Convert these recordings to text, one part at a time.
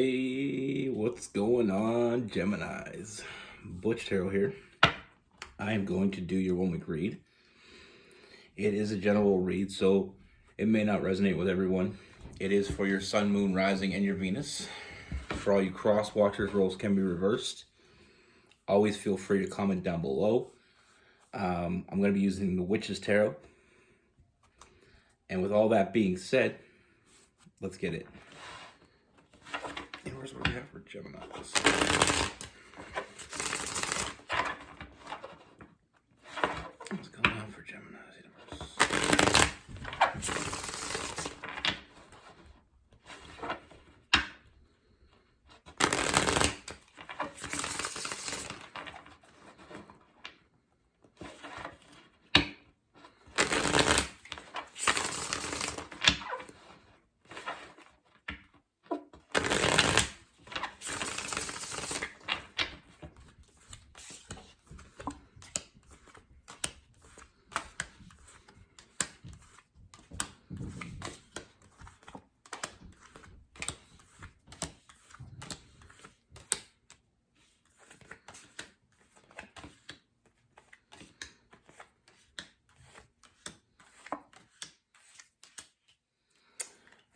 Hey, what's going on, Geminis? Butch here. I am going to do your 1 week read. It is a general read, so it may not resonate with everyone. It is for your sun, moon, rising, and your Venus. For all you cross watchers, roles can be reversed. Always feel free to comment down below. I'm going to be using the Witch's Tarot. And with all that being said, let's get it. And where's what we have for Gemini? What's going on for Gemini's universe?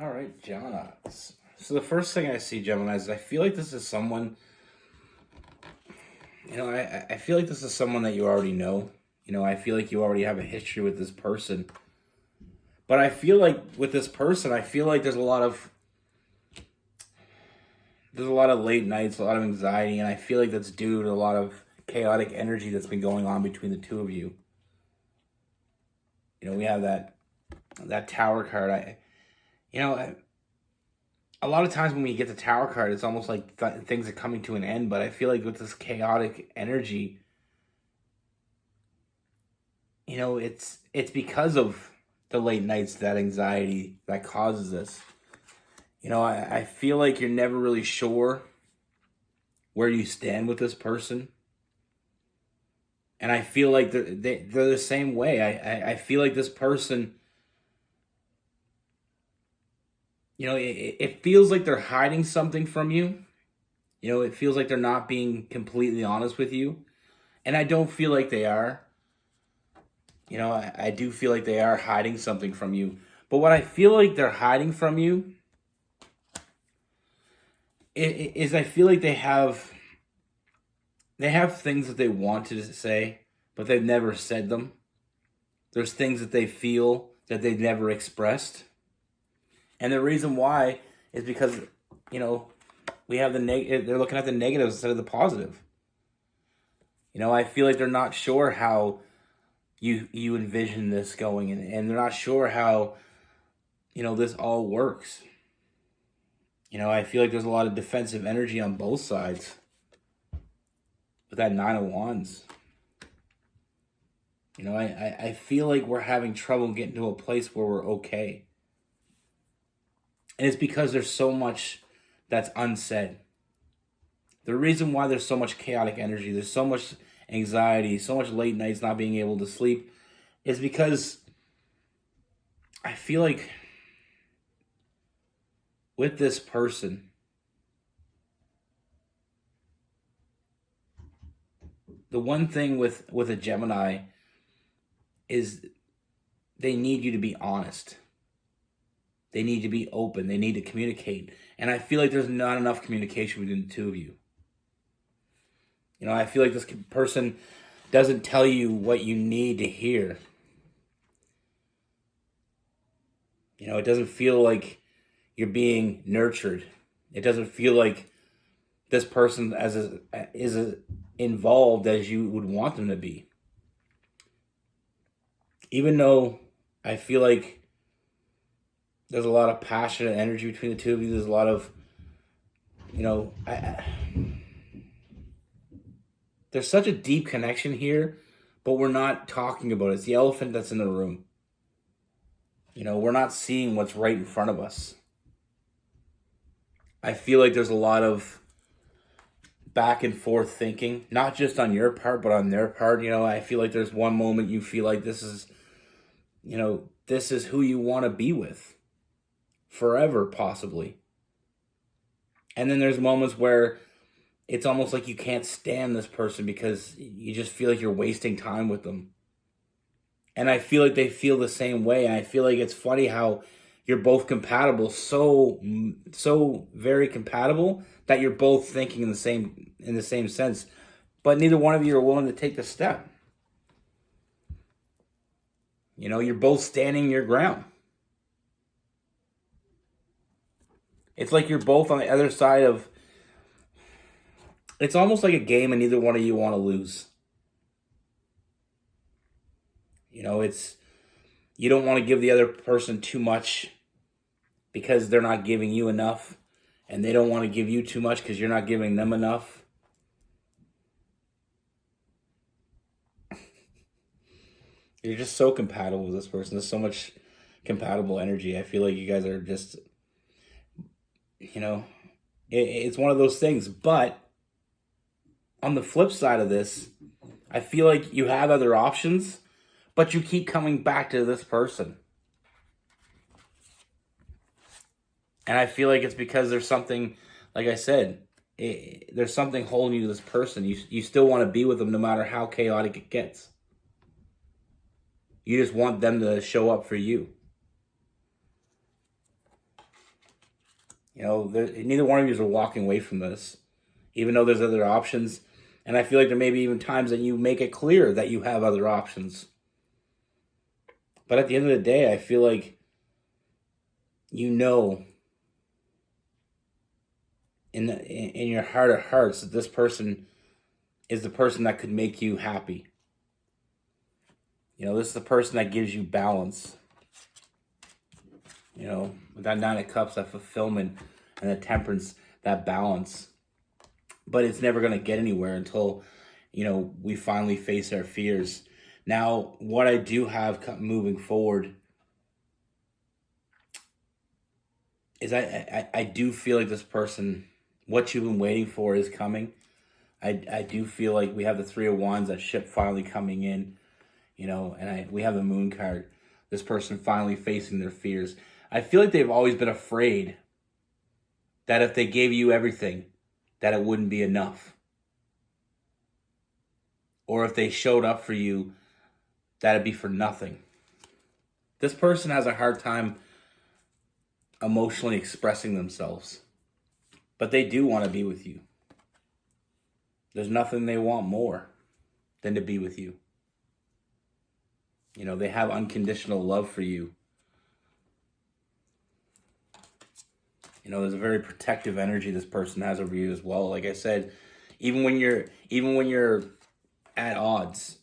All right, Geminis. So the first thing I see, Geminis, is I feel like this is someone, I feel like this is someone that you already know. I feel like you already have a history with this person. But I feel like with this person, I feel like there's a lot of late nights, a lot of anxiety, and I feel like that's due to a lot of chaotic energy that's been going on between the two of you. We have that Tower card. A lot of times when we get the Tower card, it's almost like things are coming to an end. But I feel like with this chaotic energy, it's because of the late nights, that anxiety that causes this. I feel like you're never really sure where you stand with this person. And I feel like they're the same way. I feel like this person, it feels like they're hiding something from you. It feels like they're not being completely honest with you. And I don't feel like they are. I do feel like they are hiding something from you. But what I feel like they're hiding from you is I feel like they have things that they wanted to say, but they've never said them. There's things that they feel that they've never expressed. And the reason why is because, we have they're looking at the negatives instead of the positive. I feel like they're not sure how you envision this going, and they're not sure how, this all works. I feel like there's a lot of defensive energy on both sides with that Nine of Wands. I feel like we're having trouble getting to a place where we're okay. And it's because there's so much that's unsaid. The reason why there's so much chaotic energy, there's so much anxiety, so much late nights not being able to sleep, is because I feel like with this person, the one thing with a Gemini is they need you to be honest. They need to be open. They need to communicate. And I feel like there's not enough communication between the two of you. I feel like this person doesn't tell you what you need to hear. It doesn't feel like you're being nurtured. It doesn't feel like this person is as involved as you would want them to be. Even though I feel like there's a lot of passionate energy between the two of you, there's a lot of, there's such a deep connection here, but we're not talking about it. It's the elephant that's in the room. We're not seeing what's right in front of us. I feel like there's a lot of back and forth thinking, not just on your part, but on their part. I feel like there's one moment you feel like this is who you want to be with forever, possibly. And then there's moments where it's almost like you can't stand this person because you just feel like you're wasting time with them. And I feel like they feel the same way. And I feel like it's funny how you're both compatible, so very compatible that you're both thinking in the same sense, but neither one of you are willing to take the step. You know, you're both standing your ground. It's like you're both on the other side of. It's almost like a game, and neither one of you want to lose. You know, it's you don't want to give the other person too much because they're not giving you enough, and they don't want to give you too much because you're not giving them enough. You're just so compatible with this person. There's so much compatible energy. I feel like you guys are just, you know, it's one of those things. But on the flip side of this, I feel like you have other options, but you keep coming back to this person. And I feel like it's because there's something, like I said, there's something holding you to this person. You still want to be with them no matter how chaotic it gets. You just want them to show up for you. You know, neither one of you are walking away from this, even though there's other options. And I feel like there may be even times that you make it clear that you have other options. But at the end of the day, I feel like you know in your heart of hearts that this person is the person that could make you happy. You know, this is the person that gives you balance. You know, with that 9 of Cups, that fulfillment, and the Temperance, that balance. But it's never going to get anywhere until, you know, we finally face our fears. Now, what I do have moving forward is I do feel like this person, what you've been waiting for is coming. I do feel like we have the 3 of Wands, that ship finally coming in. You know, and we have the Moon card. This person finally facing their fears. I feel like they've always been afraid that if they gave you everything, that it wouldn't be enough. Or if they showed up for you, that it'd be for nothing. This person has a hard time emotionally expressing themselves. But they do want to be with you. There's nothing they want more than to be with you. You know, they have unconditional love for you. You know, there's a very protective energy this person has over you as well. Like I said, even when you're at odds,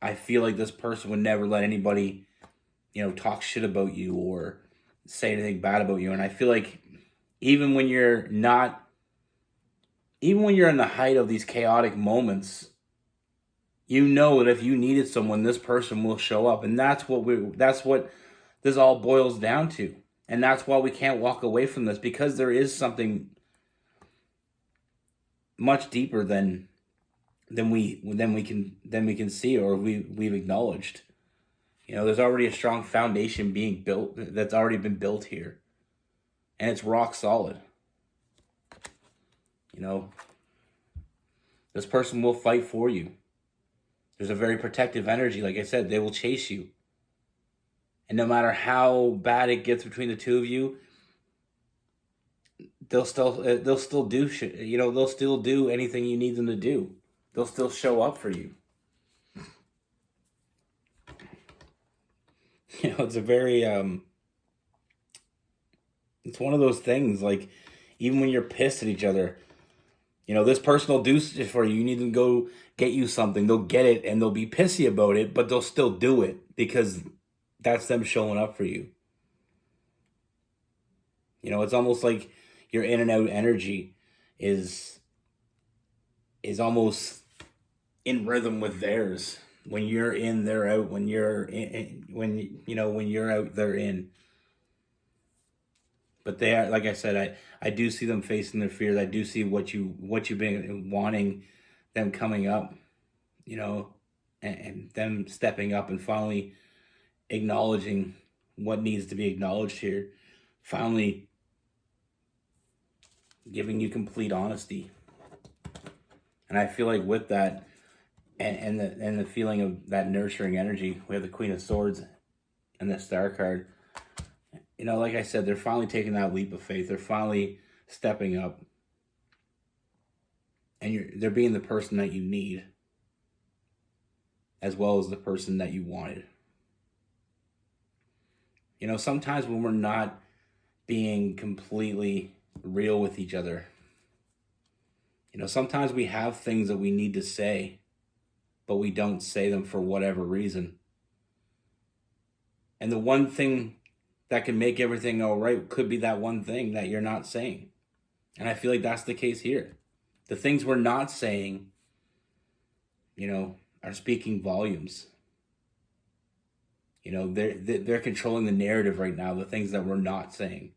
I feel like this person would never let anybody, you know, talk shit about you or say anything bad about you. And I feel like even when you're in the height of these chaotic moments, you know that if you needed someone, this person will show up. And that's what this all boils down to. And that's why we can't walk away from this, because there is something much deeper than we can see, or we've acknowledged. You know, there's already a strong foundation being built that's already been built here. And it's rock solid. You know, this person will fight for you. There's a very protective energy. Like I said, they will chase you. And no matter how bad it gets between the two of you, they'll still do shit. You know, they'll still do anything you need them to do. They'll still show up for you. You know, it's a very it's one of those things, like, even when you're pissed at each other, you know, this person will do shit for you. You need them to go get you something. They'll get it and they'll be pissy about it, but they'll still do it because that's them showing up for you. You know, it's almost like your in and out energy is almost in rhythm with theirs. When you're in, they're out. When you're in, when you're out, they're in. But they are, like I said, I do see them facing their fears. I do see what you've been wanting, them coming up, you know, and them stepping up and finally acknowledging what needs to be acknowledged here. Finally giving you complete honesty. And I feel like with that, and the feeling of that nurturing energy, we have the Queen of Swords and the Star card. You know, like I said, they're finally taking that leap of faith. They're finally stepping up, and they're being the person that you need, as well as the person that you wanted. You know, sometimes when we're not being completely real with each other, you know, sometimes we have things that we need to say, but we don't say them for whatever reason. And the one thing that can make everything all right could be that one thing that you're not saying. And I feel like that's the case here. The things we're not saying, you know, are speaking volumes. You know, they're controlling the narrative right now, the things that we're not saying.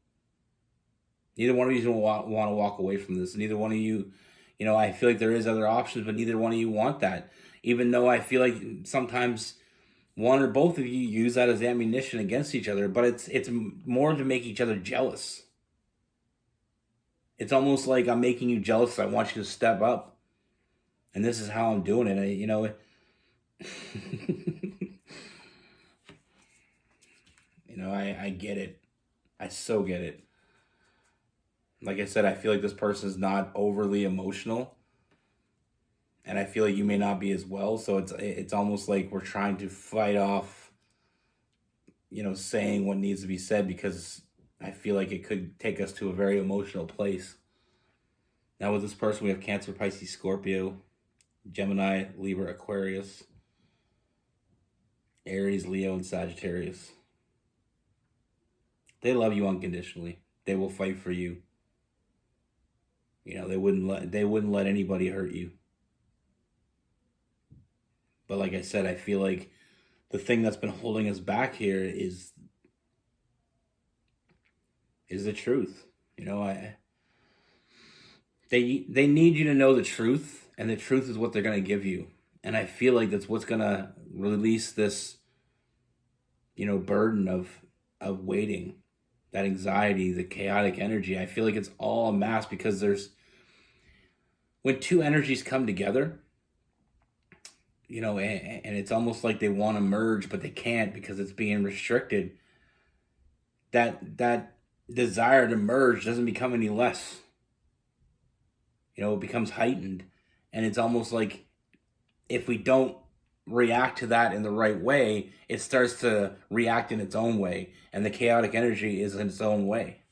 Neither one of you want to walk away from this. Neither one of you, you know, I feel like there is other options, but neither one of you want that. Even though I feel like sometimes one or both of you use that as ammunition against each other, but it's more to make each other jealous. It's almost like I'm making you jealous. I want you to step up, and this is how I'm doing it. You know, you know, I get it. I so get it. Like I said, I feel like this person is not overly emotional, and I feel like you may not be as well. So it's almost like we're trying to fight off, you know, saying what needs to be said, because I feel like it could take us to a very emotional place. Now with this person, we have Cancer, Pisces, Scorpio, Gemini, Libra, Aquarius, Aries, Leo, and Sagittarius. They love you unconditionally. They will fight for you. You know, they wouldn't let anybody hurt you. But like I said, I feel like the thing that's been holding us back here is the truth. You know, they need you to know the truth, and the truth is what they're going to give you. And I feel like that's what's going to release this, you know, burden of waiting, that anxiety, the chaotic energy. I feel like it's all a mask, because when two energies come together, you know, and it's almost like they want to merge, but they can't because it's being restricted. That desire to merge doesn't become any less. You know, it becomes heightened. And it's almost like if we don't react to that in the right way, it starts to react in its own way. And the chaotic energy is in its own way.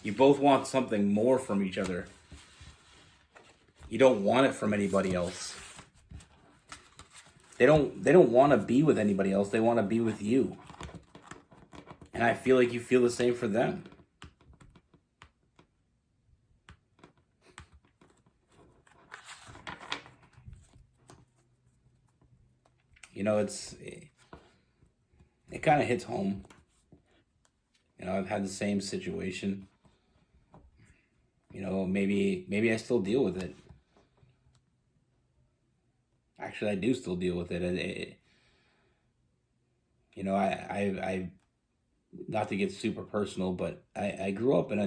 You both want something more from each other. You don't want it from anybody else. They don't want to be with anybody else. They want to be with you. And I feel like you feel the same for them. You know, it kind of hits home. You know, I've had the same situation. You know, maybe I still deal with it. Actually, I do still deal with it. You know, I not to get super personal, but I grew up in a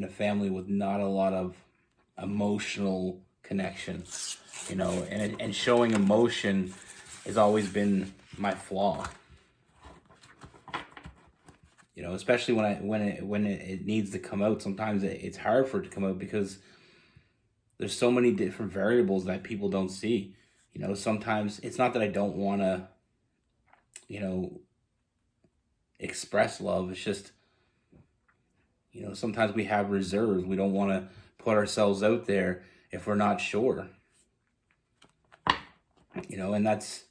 family with not a lot of emotional connection. You know, and showing emotion has always been my flaw. You know, especially when it needs to come out. Sometimes it's hard for it to come out because there's so many different variables that people don't see. You know, sometimes it's not that I don't want to, you know, express love. It's just, you know, sometimes we have reserves. We don't want to put ourselves out there if we're not sure. You know, and it's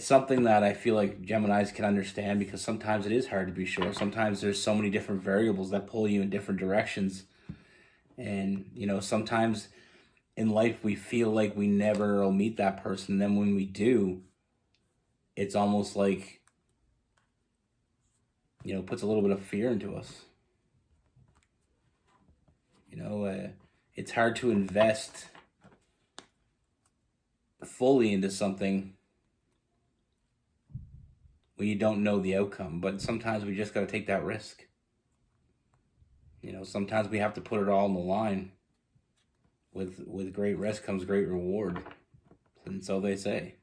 something that I feel like Geminis can understand, because sometimes it is hard to be sure. Sometimes there's so many different variables that pull you in different directions. And, you know, sometimes in life we feel like we never will meet that person. Then when we do, it's almost like, you know, puts a little bit of fear into us. You know, it's hard to invest fully into something when you don't know the outcome. But sometimes we just got to take that risk. You know, sometimes we have to put it all on the line. With great risk comes great reward, and so they say.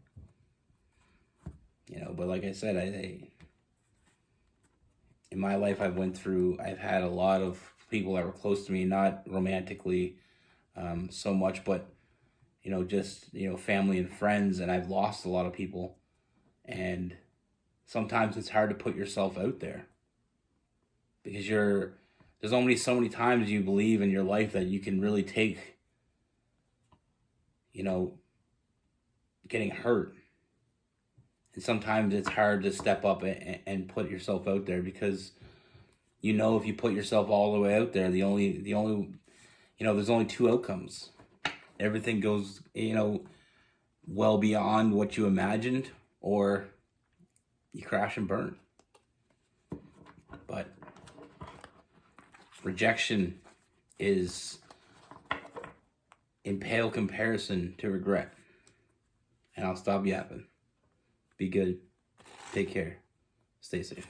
You know, but like I said, in my life, I've had a lot of people that were close to me, not romantically so much, but, you know, just, you know, family and friends, and I've lost a lot of people. And sometimes it's hard to put yourself out there because there's only so many times you believe in your life that you can really take, you know, getting hurt. And sometimes it's hard to step up and put yourself out there because, you know, if you put yourself all the way out there, the only, you know, there's only two outcomes. Everything goes, you know, well beyond what you imagined, or you crash and burn. But rejection is in pale comparison to regret. And I'll stop yapping. Be good. Take care. Stay safe.